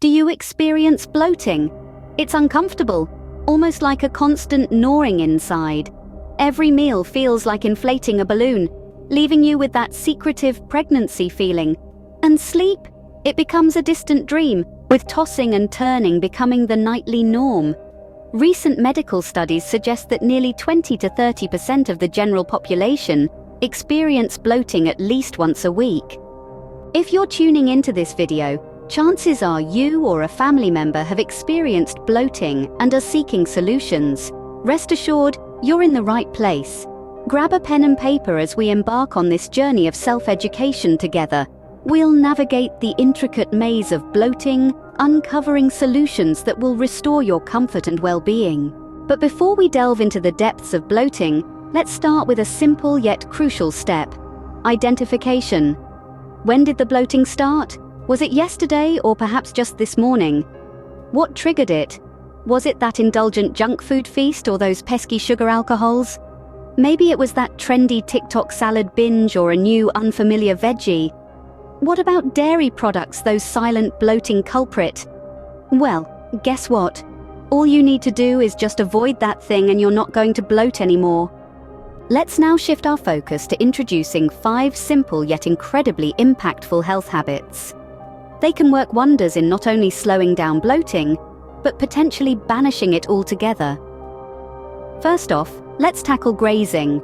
Do you experience bloating? It's uncomfortable, almost like a constant gnawing inside. Every meal feels like inflating a balloon, leaving you with that secretive pregnancy feeling. And sleep? It becomes a distant dream, with tossing and turning becoming the nightly norm. Recent medical studies suggest that nearly 20 to 30% of the general population experience bloating at least once a week. If you're tuning into this video, chances are you or a family member have experienced bloating and are seeking solutions. Rest assured, you're in the right place. Grab a pen and paper as we embark on this journey of self-education together. We'll navigate the intricate maze of bloating, uncovering solutions that will restore your comfort and well-being. But before we delve into the depths of bloating, let's start with a simple yet crucial step: identification. When did the bloating start? Was it yesterday or perhaps just this morning? What triggered it? Was it that indulgent junk food feast or those pesky sugar alcohols? Maybe it was that trendy TikTok salad binge or a new unfamiliar veggie. What about dairy products, those silent bloating culprit? Well, guess what? All you need to do is just avoid that thing and you're not going to bloat anymore. Let's now shift our focus to introducing 5 simple yet incredibly impactful health habits. They can work wonders in not only slowing down bloating, but potentially banishing it altogether. First off, let's tackle grazing.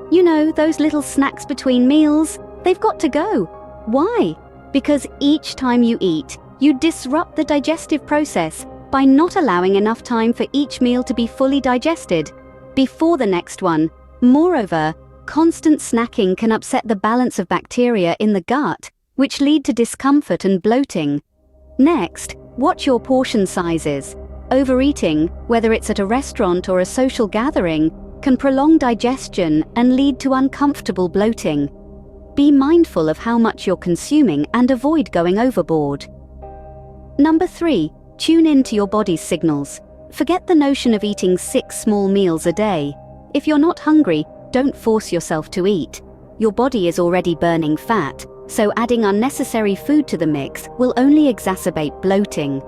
You know, those little snacks between meals, they've got to go. Why? Because each time you eat, you disrupt the digestive process by not allowing enough time for each meal to be fully digested before the next one. Moreover, constant snacking can upset the balance of bacteria in the gut, which lead to discomfort and bloating. Next, watch your portion sizes. Overeating, whether it's at a restaurant or a social gathering, can prolong digestion and lead to uncomfortable bloating. Be mindful of how much you're consuming and avoid going overboard. Number 3, tune in to your body's signals. Forget the notion of eating 6 small meals a day. If you're not hungry, don't force yourself to eat. Your body is already burning fat, so adding unnecessary food to the mix will only exacerbate bloating.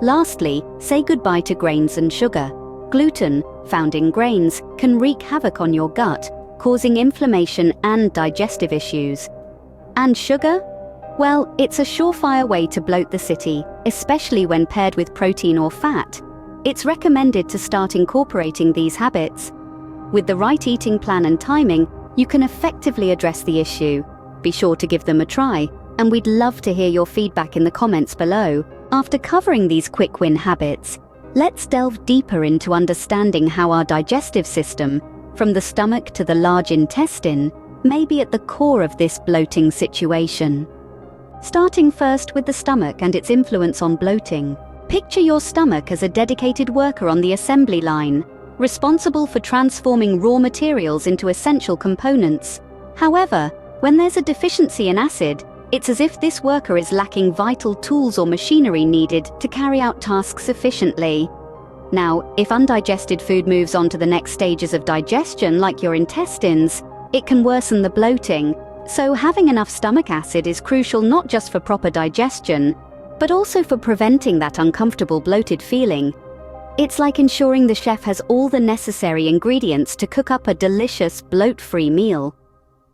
Lastly, say goodbye to grains and sugar. Gluten, found in grains, can wreak havoc on your gut, causing inflammation and digestive issues. And sugar? Well, it's a surefire way to bloat the city, especially when paired with protein or fat. It's recommended to start incorporating these habits. With the right eating plan and timing, you can effectively address the issue. Be sure to give them a try, and we'd love to hear your feedback in the comments below. After covering these quick win habits, let's delve deeper into understanding how our digestive system, from the stomach to the large intestine, may be at the core of this bloating situation. Starting first with the stomach and its influence on bloating. Picture your stomach as a dedicated worker on the assembly line, responsible for transforming raw materials into essential components. However, when there's a deficiency in acid, it's as if this worker is lacking vital tools or machinery needed to carry out tasks efficiently. Now, if undigested food moves on to the next stages of digestion, like your intestines, it can worsen the bloating. So having enough stomach acid is crucial not just for proper digestion, but also for preventing that uncomfortable bloated feeling. It's like ensuring the chef has all the necessary ingredients to cook up a delicious, bloat-free meal.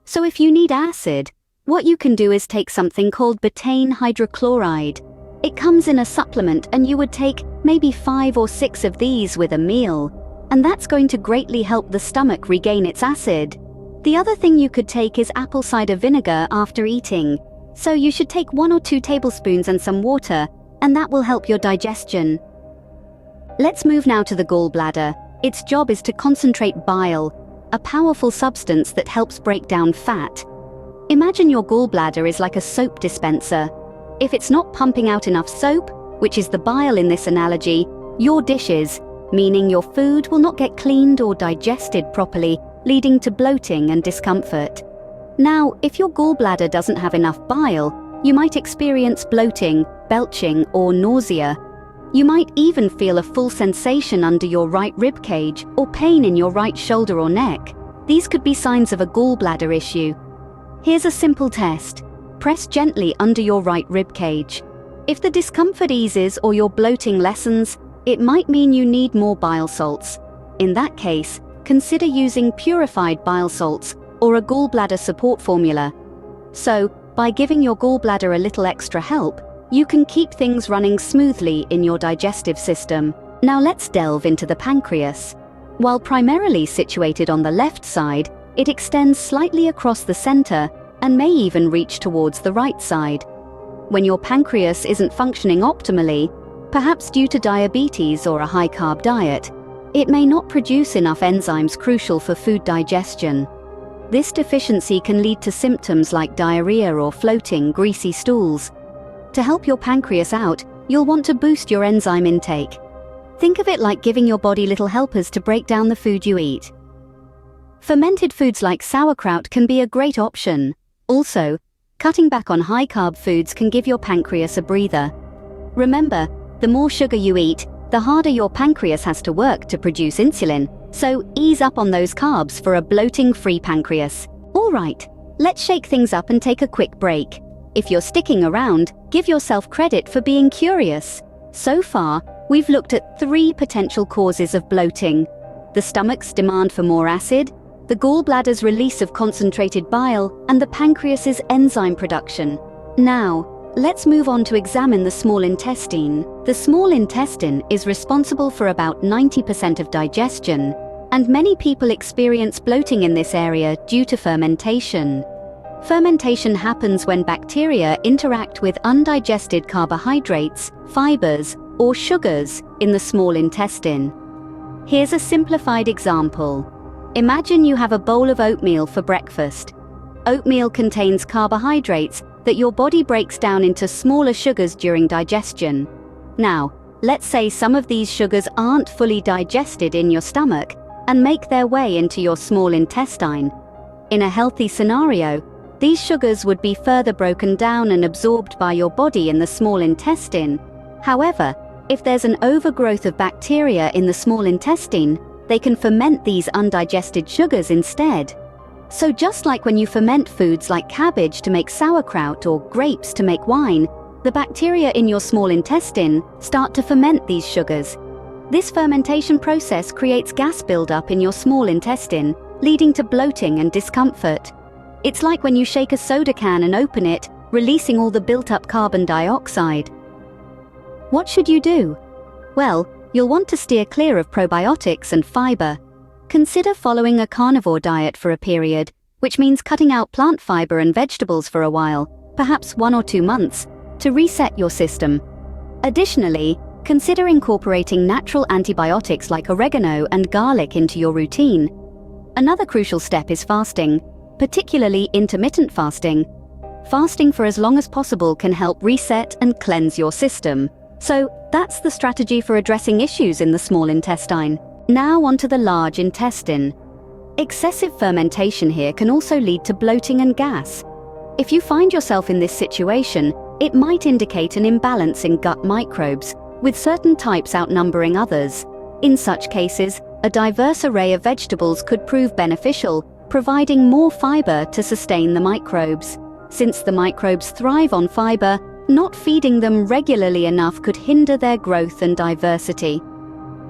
So if you need acid, what you can do is take something called betaine hydrochloride. It comes in a supplement and you would take maybe 5 or 6 of these with a meal, and that's going to greatly help the stomach regain its acid. The other thing you could take is apple cider vinegar after eating. So you should take 1 or 2 tablespoons and some water, and that will help your digestion. Let's move now to the gallbladder. Its job is to concentrate bile, a powerful substance that helps break down fat. Imagine your gallbladder is like a soap dispenser. If it's not pumping out enough soap, which is the bile in this analogy, your dishes, meaning your food, will not get cleaned or digested properly, leading to bloating and discomfort. Now, if your gallbladder doesn't have enough bile, you might experience bloating, belching, or nausea. You might even feel a full sensation under your right rib cage or pain in your right shoulder or neck. These could be signs of a gallbladder issue. Here's a simple test. Press gently under your right rib cage. If the discomfort eases or your bloating lessens, it might mean you need more bile salts. In that case, consider using purified bile salts or a gallbladder support formula. So, by giving your gallbladder a little extra help, you can keep things running smoothly in your digestive system. Now let's delve into the pancreas. While primarily situated on the left side, it extends slightly across the center and may even reach towards the right side. When your pancreas isn't functioning optimally, perhaps due to diabetes or a high-carb diet, it may not produce enough enzymes crucial for food digestion. This deficiency can lead to symptoms like diarrhea or floating, greasy stools. To help your pancreas out, you'll want to boost your enzyme intake. Think of it like giving your body little helpers to break down the food you eat. Fermented foods like sauerkraut can be a great option. Also, cutting back on high-carb foods can give your pancreas a breather. Remember, the more sugar you eat, the harder your pancreas has to work to produce insulin, so ease up on those carbs for a bloating-free pancreas. All right, let's shake things up and take a quick break. If you're sticking around, give yourself credit for being curious. So far, we've looked at 3 potential causes of bloating: the stomach's demand for more acid, the gallbladder's release of concentrated bile, and the pancreas's enzyme production. Now, let's move on to examine the small intestine. The small intestine is responsible for about 90% of digestion, and many people experience bloating in this area due to fermentation. Fermentation happens when bacteria interact with undigested carbohydrates, fibers, or sugars in the small intestine. Here's a simplified example. Imagine you have a bowl of oatmeal for breakfast. Oatmeal contains carbohydrates that your body breaks down into smaller sugars during digestion. Now, let's say some of these sugars aren't fully digested in your stomach and make their way into your small intestine. In a healthy scenario, these sugars would be further broken down and absorbed by your body in the small intestine. However, if there's an overgrowth of bacteria in the small intestine, they can ferment these undigested sugars instead. So just like when you ferment foods like cabbage to make sauerkraut or grapes to make wine, the bacteria in your small intestine start to ferment these sugars. This fermentation process creates gas buildup in your small intestine, leading to bloating and discomfort. It's like when you shake a soda can and open it, releasing all the built-up carbon dioxide. What should you do? Well, you'll want to steer clear of probiotics and fiber. Consider following a carnivore diet for a period, which means cutting out plant fiber and vegetables for a while, perhaps 1 or 2 months, to reset your system. Additionally, consider incorporating natural antibiotics like oregano and garlic into your routine. Another crucial step is fasting, particularly intermittent fasting. Fasting for as long as possible can help reset and cleanse your system. So, that's the strategy for addressing issues in the small intestine. Now onto the large intestine. Excessive fermentation here can also lead to bloating and gas. If you find yourself in this situation, it might indicate an imbalance in gut microbes, with certain types outnumbering others. In such cases, a diverse array of vegetables could prove beneficial, providing more fiber to sustain the microbes. Since the microbes thrive on fiber, not feeding them regularly enough could hinder their growth and diversity.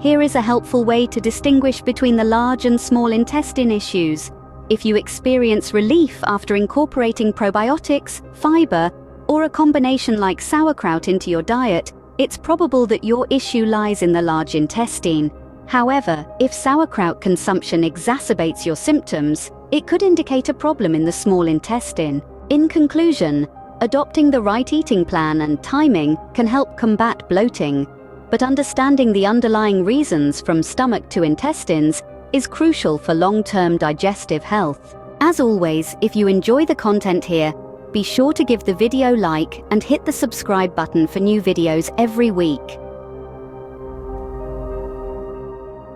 Here is a helpful way to distinguish between the large and small intestine issues. If you experience relief after incorporating probiotics, fiber, or a combination like sauerkraut into your diet, it's probable that your issue lies in the large intestine. However, if sauerkraut consumption exacerbates your symptoms, it could indicate a problem in the small intestine. In conclusion, adopting the right eating plan and timing can help combat bloating, but understanding the underlying reasons from stomach to intestines is crucial for long-term digestive health. As always, if you enjoy the content here, be sure to give the video a like and hit the subscribe button for new videos every week.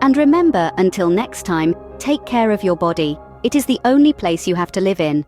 And remember, until next time, take care of your body. It is the only place you have to live in.